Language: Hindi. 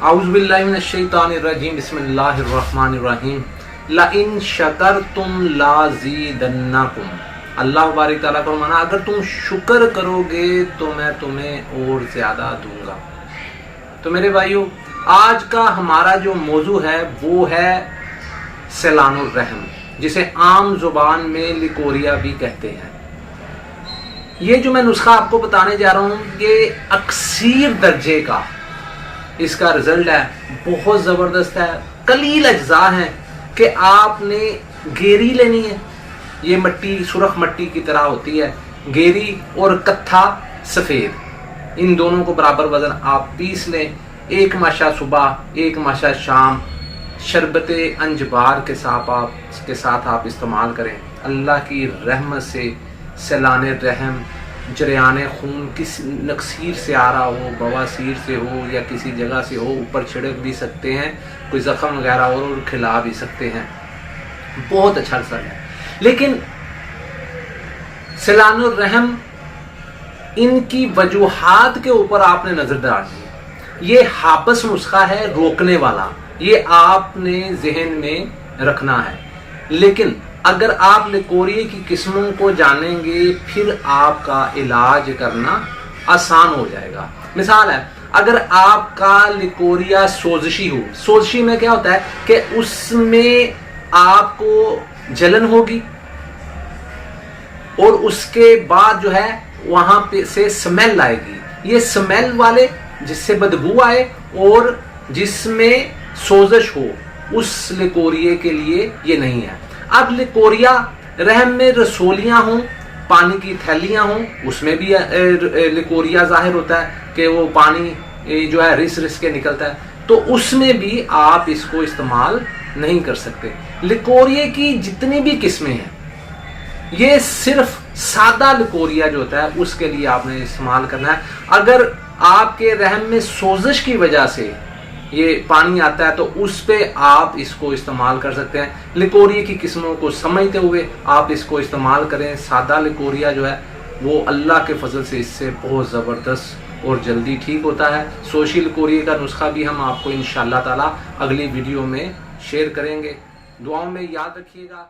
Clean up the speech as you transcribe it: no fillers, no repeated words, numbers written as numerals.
औज़ुबिल्लाहि मिनश्शैतानिर्रजीम बिस्मिल्लाहिर्रहमानिर्रहीम लइन शकरतुम लाज़ीदन्नकुम। अल्लाह बारिक ताला का फरमाना, अगर तुम शुक्र करोगे तो मैं तुम्हें और ज़्यादा दूंगा। तो मेरे भाइयों, आज का हमारा जो मौजू है वो है सैलानुर रहम, जिसे आम जुबान में लिकोरिया भी कहते हैं। ये जो मैं नुस्खा आपको बताने जा रहा हूँ, ये अक्सीर दर्जे का इसका रिजल्ट है, बहुत ज़बरदस्त है। कलील अज्जा हैं कि आपने गेरी लेनी है, ये मट्टी सुरख मट्टी की तरह होती है, गेरी और कत्था सफ़ेद, इन दोनों को बराबर वज़न आप पीस लें। एक माशा सुबह, एक माशा शाम, शरबत अंजबार के साथ आप इस्तेमाल करें। अल्लाह की रहमत से सैलाने रहम, जरियान खून किस नक्सीर से आ रहा हो, बवासीर से हो या किसी जगह से हो, ऊपर छिड़क भी सकते हैं, कोई ज़ख़म वगैरह और खिला भी सकते हैं। बहुत अच्छा असर है। लेकिन सैलानुर रहम, इनकी वजूहात के ऊपर आपने नज़र डालनी है। ये हाबस नुस्खा है, रोकने वाला, ये आपने जहन में रखना है। लेकिन अगर आप लिकोरिया की किस्मों को जानेंगे, फिर आपका इलाज करना आसान हो जाएगा। मिसाल है, अगर आपका लिकोरिया सोजिशी हो, सोजिशी में क्या होता है कि उसमें आपको जलन होगी और उसके बाद जो है वहां पे से स्मेल आएगी। ये स्मेल वाले, जिससे बदबू आए और जिसमें सोजिश हो, उस लिकोरिया के लिए ये नहीं है। अब लिकोरिया रहम में रसोलियां हों, पानी की थैलियां हों, उसमें भी लिकोरिया जाहिर होता है कि वो पानी जो है रिस रिस के निकलता है, तो उसमें भी आप इसको इस्तेमाल नहीं कर सकते। लिकोरिया की जितनी भी किस्में हैं, ये सिर्फ सादा लिकोरिया जो होता है उसके लिए आपने इस्तेमाल करना है। अगर आपके रहम में सोजिश की वजह से ये पानी आता है तो उस पे आप इसको इस्तेमाल कर सकते हैं। लिकोरिया की किस्मों को समझते हुए आप इसको इस्तेमाल करें। सादा लिकोरिया जो है वो अल्लाह के फजल से इससे बहुत ज़बरदस्त और जल्दी ठीक होता है। सोशी लिकोरिया का नुस्खा भी हम आपको इंशाअल्लाह ताला अगली वीडियो में शेयर करेंगे। दुआओं में याद रखिएगा।